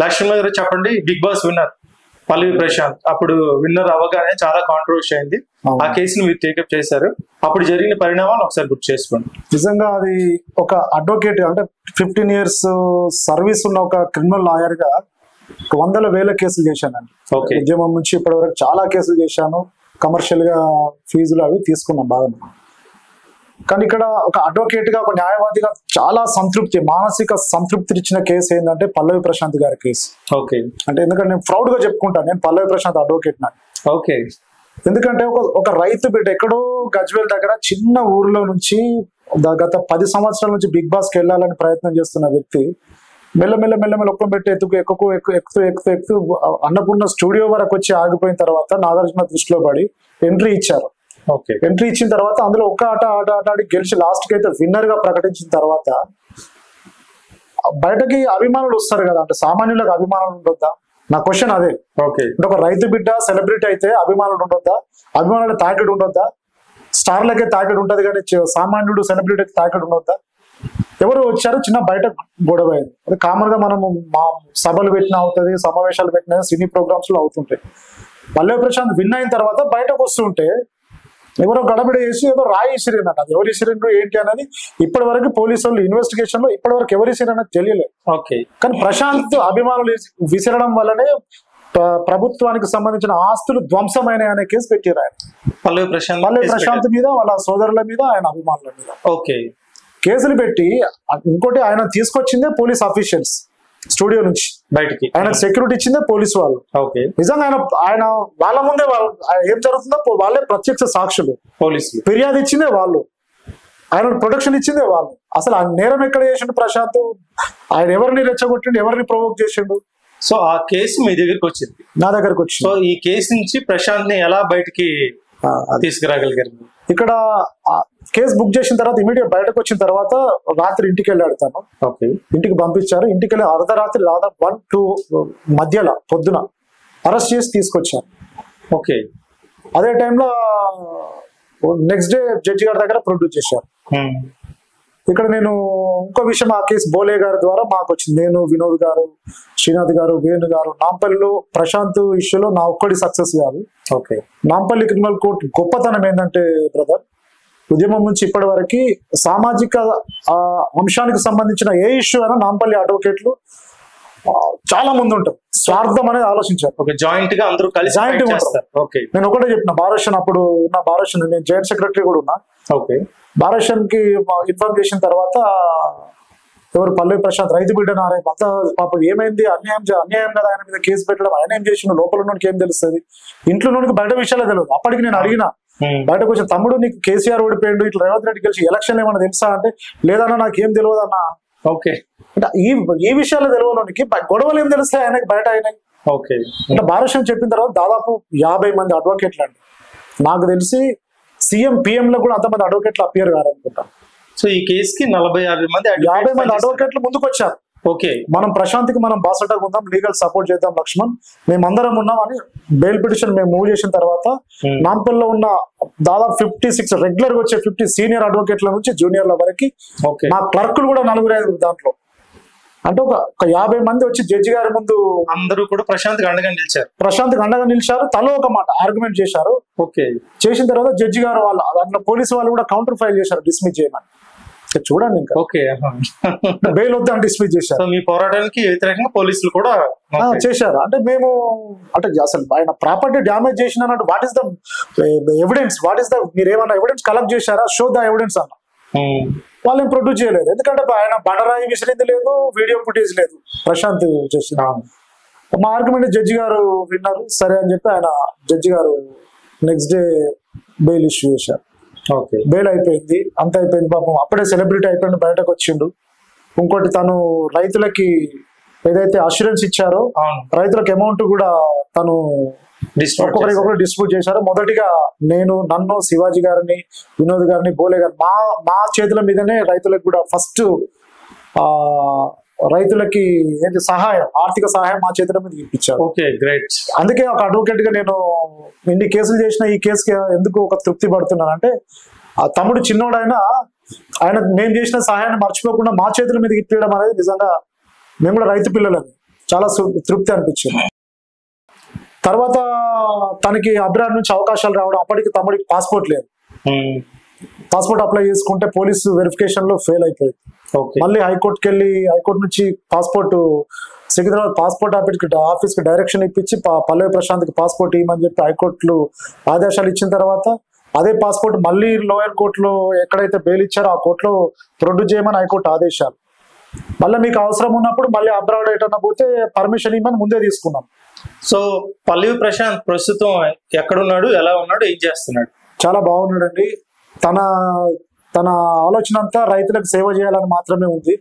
లక్ష్మణ్ గారు చెప్పండి, big boss winner పల్లవి ప్రశాంత్ అప్పుడు విన్నర్ అవ్వగానే చాలా కాంట్రవర్సీ అయింది. ఆ కేసుని మీరు టేకప్ చేశారు. అప్పుడు జరిగిన పరిణామాలు ఒకసారి గుర్తు చేసుకోండి. నిజంగా అది ఒక అడ్వకేట్ అంటే 15 years సర్వీస్ ఉన్న ఒక క్రిమినల్ లాయర్ గా వందల వేల కేసులు చేశానండి. ఉద్యమం నుంచి ఇప్పటి వరకు చాలా కేసులు చేశాను. కమర్షియల్ గా ఫీజులు అవి తీసుకున్నాం బాగా. కానీ ఇక్కడ ఒక అడ్వకేట్ గా ఒక న్యాయవాదిగా చాలా సంతృప్తి, మానసిక సంతృప్తి ఇచ్చిన కేసు ఏంటంటే పల్లవి ప్రశాంత్ గారి కేసు. అంటే ఎందుకంటే నేను ప్రౌడ్ గా చెప్పుకుంటాను, నేను పల్లవి ప్రశాంత్ అడ్వకేట్ నాకు. ఎందుకంటే ఒక రైతు బిడ్డ ఎక్కడో గజ్వేల్ దగ్గర చిన్న ఊర్లో నుంచి గత 10 సంవత్సరాల నుంచి బిగ్ బాస్ కి వెళ్ళాలని ప్రయత్నం చేస్తున్న వ్యక్తి మెల్లమెల్ల ఒక్క పెట్టి ఎక్కుతూ అన్నపూర్ణ స్టూడియో వరకు వచ్చి ఆగిపోయిన తర్వాత నాగార్జున దృష్టిలో పడి ఎంట్రీ ఇచ్చారు. ఎంట్రీ ఇచ్చిన తర్వాత అందులో ఒక్క ఆట ఆడి గెలిచి లాస్ట్ కి అయితే విన్నర్ గా ప్రకటించిన తర్వాత బయటకి అభిమానులు వస్తారు కదా, అంటే సామాన్యులకు అభిమానులు ఉండొద్దా? నా క్వశ్చన్ అదే. అంటే ఒక రైతు బిడ్డ సెలబ్రిటీ అయితే అభిమానులు ఉండొద్దా? అభిమానుల తాకిడి ఉండొద్దా? స్టార్లకే తాకిడి ఉంటది కానీ సామాన్యుడు సెలబ్రిటీకి తాకిడి ఉండొద్దా? ఎవరు వచ్చారు, చిన్న బయట గొడవ అయింది. అది కామన్ గా మనము మా సభలు పెట్టినా అవుతుంది, సమావేశాలు పెట్టినా, సినీ ప్రోగ్రామ్స్ లో అవుతుంటాయి. పల్లవి ప్రశాంత్ విన్ అయిన తర్వాత బయటకు వస్తుంటే ఎవరో గడబిడ చేసి ఏదో రాయి ఇసిరినట్టు, అది ఎవరు ఇసిరిండ్రు ఏంటి అనేది ఇప్పటి వరకు పోలీసు వాళ్ళు ఇన్వెస్టిగేషన్ లో ఇప్పటి వరకు ఎవరు ఇసిరన్నది తెలియలేదు. కానీ ప్రశాంత్ అభిమానులు విసిరడం వల్లనే ప్రభుత్వానికి సంబంధించిన ఆస్తులు ధ్వంసమైన అనే కేసు పెట్టారు ఆయన. పల్లవి ప్రశాంత్ మీద, వాళ్ళ సోదరుల మీద, ఆయన అభిమానుల మీద కేసులు పెట్టి, ఇంకోటి ఆయన తీసుకొచ్చిందే పోలీస్ ఆఫీషియల్స్ స్టూడియో నుంచి బయటికి, ఆయనకు సెక్యూరిటీ ఇచ్చిందే పోలీసు వాళ్ళు. నిజంగా ఆయన వాళ్ళ ముందే ఏం జరుగుతుందో వాళ్ళే ప్రత్యక్ష సాక్షులు. పోలీసులు ఫిర్యాదు ఇచ్చిందే వాళ్ళు, ఆయన ప్రొటెక్షన్ ఇచ్చిందే వాళ్ళు. అసలు ఆ నేరం ఎక్కడ చేసిండు ప్రశాంత్? ఆయన ఎవరిని రెచ్చగొట్టిండు, ఎవరిని ప్రొవోక్ చేసిండు? సో ఆ కేసు మీ దగ్గరికి వచ్చింది, నా దగ్గరకు వచ్చింది. సో ఈ కేసు నుంచి ప్రశాంత్ ని ఎలా బయటికి తీసుకురాగలిగారు? ఇక్కడ కేసు బుక్ చేసిన తర్వాత ఇమీడియట్ బయటకు వచ్చిన తర్వాత రాత్రి ఇంటికి వెళ్ళాడు తను. ఇంటికి పంపించారు. ఇంటికి వెళ్ళి అర్ధరాత్రి దాదాపు 1-2 మధ్యలో పొద్దున అరెస్ట్ చేసి తీసుకొచ్చారు. అదే టైంలో నెక్స్ట్ డే జడ్జి గారి దగ్గర ప్రొడ్యూస్ చేశారు. ఇక్కడ నేను ఇంకో విషయం, ఆ కేసు బోలే గారి ద్వారా మాకు వచ్చింది. నేను, వినోద్ గారు, శ్రీనాథ్ గారు, వేణు గారు, నాంపల్లిలో ప్రశాంత్ ఇష్యూలో నా ఒక్కడి సక్సెస్ కాదు. నాంపల్లి క్రిమినల్ కోర్టు గొప్పతనం ఏంటంటే బ్రదర్, ఉద్యమం నుంచి ఇప్పటి వరకు సామాజిక అంశానికి సంబంధించిన ఏ ఇష్యూ అయినా నాంపల్లి అడ్వకేట్లు చాలా ముందు ఉంటారు. స్వార్థం అనేది ఆలోచించారు. జాయింట్ గా అందరూ కలిసి నేను ఒకటే చెప్పిన, భారత్ అప్పుడు ఉన్న భారత్, నేను జాయింట్ సెక్రటరీ కూడా ఉన్నా. భారత్ కి ఇన్ఫార్మ్ చేసిన తర్వాత ఎవరు పల్లవి ప్రశాంత్ రైతు బిడ్డను అంతా పాపం ఏమైంది, అన్యాయం కదా ఆయన మీద కేసు పెట్టడం, ఆయన ఏం చేసిన లోపల ఉన్నోడికి ఏం తెలుస్తుంది, ఇంట్లో నుండి బయట విషయాలే తెలియదు. అప్పటికి నేను అడిగిన, బయటకు వచ్చిన తమ్ముడు నీకు కేసీఆర్ ఓడిపోయిండు, ఇట్లా రేవంత్ రెడ్డి కలిసి ఎలక్షన్ ఏమన్నా తెలుసా అంటే, లేదన్నా నాకేం తెలియదు అన్న. అంటే ఈ విషయాలు తెలియనోనికి గొడవలు ఏం తెలుస్తాయి ఆయనకి బయట అయినాయి. అంటే భారత్ చెప్పిన తర్వాత దాదాపు 50 మంది అడ్వకేట్లు అండి. నాకు తెలిసి సీఎం పిఎం లో కూడా అంతమంది అడ్వకేట్లు అపియర్ కారు అనుకుంటా. సో ఈ కేసుకి 40-50 మంది అడ్వకేట్లు ముందుకు వచ్చారు. మనం ప్రశాంత్ కి మనం బాసటగా ఉందాం, లీగల్ సపోర్ట్ చేద్దాం లక్ష్మణ్, మేమందరం ఉన్నాం అని బెయిల్ పిటిషన్ మేము మూవ్ చేసిన తర్వాత నాంపల్లిలో ఉన్న దాదాపు 56 రెగ్యులర్ గా వచ్చే 50 సీనియర్ అడ్వకేట్ల నుంచి జూనియర్ల వరకు, మా క్లర్కులు కూడా 4-5 దాంట్లో, అంటే ఒక 50 మంది వచ్చి జడ్జి గారి ముందు అందరూ కూడా ప్రశాంత్ అండగా నిలిచారు. తలో ఒక మాట ఆర్గ్యుమెంట్ చేశారు. చేసిన తర్వాత జడ్జి గారు వాళ్ళు దాంట్లో పోలీసు వాళ్ళు కూడా కౌంటర్ ఫైల్ చేశారు, డిస్మిస్ చేయమని. చూడండి, ఇంకా బెయిల్ వద్దని డిస్మిస్ చేశారు. మీ పోరాటానికి వ్యతిరేకంగా పోలీసులు కూడా చేశారు. అంటే మేము అంటే అసలు ఆయన ప్రాపర్టీ డ్యామేజ్ చేసిన అన్నట్టు, వాట్ ఈస్ ద ఎవిడెన్స్, మీరు ఏమన్నా ఎవిడెన్స్ కలెక్ట్ చేశారా, షో ద ఎవిడెన్స్ అన్న. వాళ్ళు ఏం ప్రొడ్యూస్ చేయలేదు, ఎందుకంటే ఆయన బండరాయి విసిరింది లేదు, వీడియో ఫుటేజ్ లేదు ప్రశాంత్ చేసిన. మా ఆర్గ్యుమెంట్ జడ్జి గారు విన్నారు, సరే అని చెప్పి ఆయన జడ్జి గారు నెక్స్ట్ డే బెయిల్ ఇష్యూ చేశారు. బెయిల్ అయిపోయింది, అంత అయిపోయింది. పాపం అప్పుడే సెలబ్రిటీ అయిపోయింది, బయటకు వచ్చిండు. ఇంకోటి, తను రైతులకి ఏదైతే అష్యూరెన్స్ ఇచ్చారో రైతులకు అమౌంట్ కూడా తను ఒక్కొక్కరికి డిస్ట్రిబ్యూట్ చేశారు. మొదటిగా నన్ను, శివాజీ గారిని, వినోద్ గారిని, బోలే గారిని మా చేతుల మీదనే రైతులకు కూడా ఫస్ట్ రైతులకి ఏంటి సహాయం, ఆర్థిక సహాయం మా చేతుల మీద ఇప్పించారు. అందుకే ఒక అడ్వకేట్ గా నేను ఇన్ని కేసులు చేసిన ఈ కేసుకి ఎందుకు ఒక తృప్తి పడుతున్నానంటే, ఆ తమ్ముడు చిన్నోడైనా ఆయన మేము చేసిన సహాయాన్ని మర్చిపోకుండా మా చేతుల మీద ఇప్పించడం అనేది నిజంగా, మేము కూడా రైతు పిల్లలని చాలా తృప్తి అనిపించింది. తర్వాత తనకి అబ్రాడ్ నుంచి అవకాశాలు రావడం, అప్పటికి తమ్ముడికి పాస్పోర్ట్ లేదు. పాస్పోర్ట్ అప్లై చేసుకుంటే పోలీసు వెరిఫికేషన్ లో ఫెయిల్ అయిపోయింది. మళ్ళీ హైకోర్టుకి వెళ్ళి హైకోర్టు నుంచి పాస్పోర్ట్ సికింద్రాబాద్ పాస్పోర్ట్ ఆఫీస్ కి డైరెక్షన్ ఇప్పించి పల్లవి ప్రశాంత్ కి పాస్పోర్ట్ ఇవ్వమని చెప్పి హైకోర్టులు ఆదేశాలు ఇచ్చిన తర్వాత అదే పాస్పోర్ట్ మళ్ళీ లోయర్ కోర్టులో ఎక్కడైతే బెయిల్ ఇచ్చారో ఆ కోర్టులో ప్రొడ్యూస్ చేయమని హైకోర్టు ఆదేశాలు. మళ్ళీ మీకు అవసరం ఉన్నప్పుడు మళ్ళీ అబ్రాడ్ ఎటన్నా పోతే పర్మిషన్ ఇవ్వమని ముందే తీసుకున్నాం. సో పల్లవి ప్రశాంత్ ప్రస్తుతం ఎక్కడున్నాడు, ఎలా ఉన్నాడు, ఏం చేస్తున్నాడు? చాలా బాగున్నాడండి. తన ఆలోచన అంతా రైతులకు సేవ చేయాలని మాత్రమే ఉంది.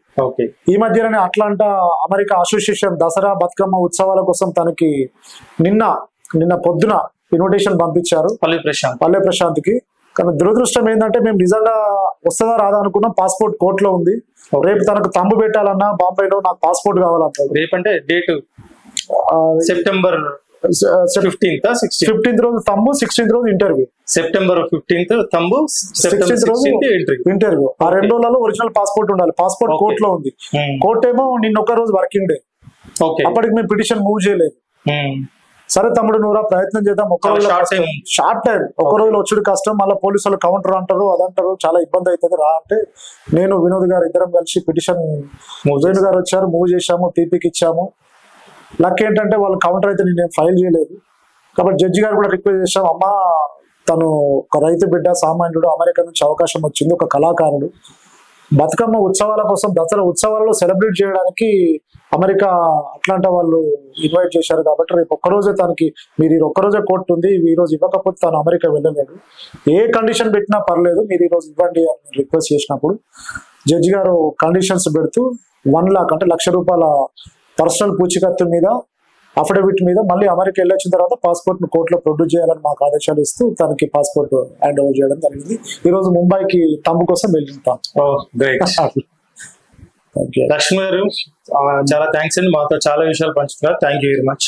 ఈ మధ్యలోనే Atlanta America association Dasara Bathukamma ఉత్సవాల కోసం తనకి నిన్న పొద్దున ఇన్విటేషన్ పంపించారు పల్లవి ప్రశాంత్ కి. కానీ దురదృష్టం ఏంటంటే మేము నిజంగా వస్తుందా రాదా అనుకున్నాం. పాస్పోర్ట్ కోర్టులో ఉంది. రేపు తనకు తంబు పెట్టాలన్నా బాంబేలో నాకు పాస్పోర్ట్ కావాలంటారు. రేపంటే డేట్ సెప్టెంబర్ 15th రోజు తంబు, 16th రోజు interview. September 15th thumb, 16th రోజు ఇంటర్వ్యూ. ఆ 2 రోజులలో ఒరిజినల్ పాస్పోర్ట్ ఉండాలి. పాస్పోర్ట్ కోర్టులో ఉంది. కోర్టు ఏమో నిన్న ఒక రోజు వర్కింగ్ డే. అప్పటికి మేము పిటిషన్ మూవ్ చేయలేదు. సరే తమ్ముడు నువ్వు ప్రయత్నం చేద్దాం. ఒక రోజు షార్ట్ టైం, ఒక రోజులో వచ్చుడు కష్టం. మళ్ళీ పోలీసు వాళ్ళు కౌంటర్ అంటారు, అదంటారు, చాలా ఇబ్బంది అవుతుంది రా అంటే నేను వినోద్ గారు ఇద్దరం కలిసి పిటిషన్ వేణు గారు వచ్చారు, మూవ్ చేశాము, టీపీకి ఇచ్చాము. లక్ ఏంటంటే వాళ్ళు కౌంటర్ అయితే నేను ఫైల్ చేయలేదు. కాబట్టి జడ్జి గారు కూడా రిక్వెస్ట్ చేశాం, అమ్మా తను ఒక రైతు బిడ్డ, సామాన్యుడు, అమెరికా నుంచి అవకాశం వచ్చింది, ఒక కళాకారుడు, బతుకమ్మ ఉత్సవాల కోసం దసరా ఉత్సవాల్లో సెలబ్రేట్ చేయడానికి అమెరికా అట్లాంటా వాళ్ళు ఇన్వైట్ చేశారు. కాబట్టి రేపు ఒక్కరోజే తనకి మీరు ఈ ఒక్కరోజే కోర్టు ఉంది, ఈ రోజు ఇవ్వకపోతే తను అమెరికా వెళ్ళలేడు. ఏ కండిషన్ పెట్టినా పర్లేదు, మీరు ఈ రోజు ఇవ్వండి అని రిక్వెస్ట్ చేసినప్పుడు జడ్జి గారు కండిషన్స్ పెడుతూ 1 lakh అంటే ₹1,00,000 పర్సనల్ పూచికత్తు మీద, అఫిడవిట్ మీద మళ్ళీ అమెరికా వెళ్ళొచ్చిన తర్వాత పాస్పోర్ట్ ను కోర్టులో ప్రొడ్యూస్ చేయాలని మాకు ఆదేశాలు ఇస్తూ తనకి పాస్పోర్ట్ హ్యాండ్ ఓవర్ చేయడం జరిగింది. ఈ రోజు ముంబైకి తంబు కోసం వెళ్తాం. లక్ష్మి గారు చాలా థ్యాంక్స్ అండి, మాతో చాలా విషయాలు పంచుతున్నారు. Thank you very much.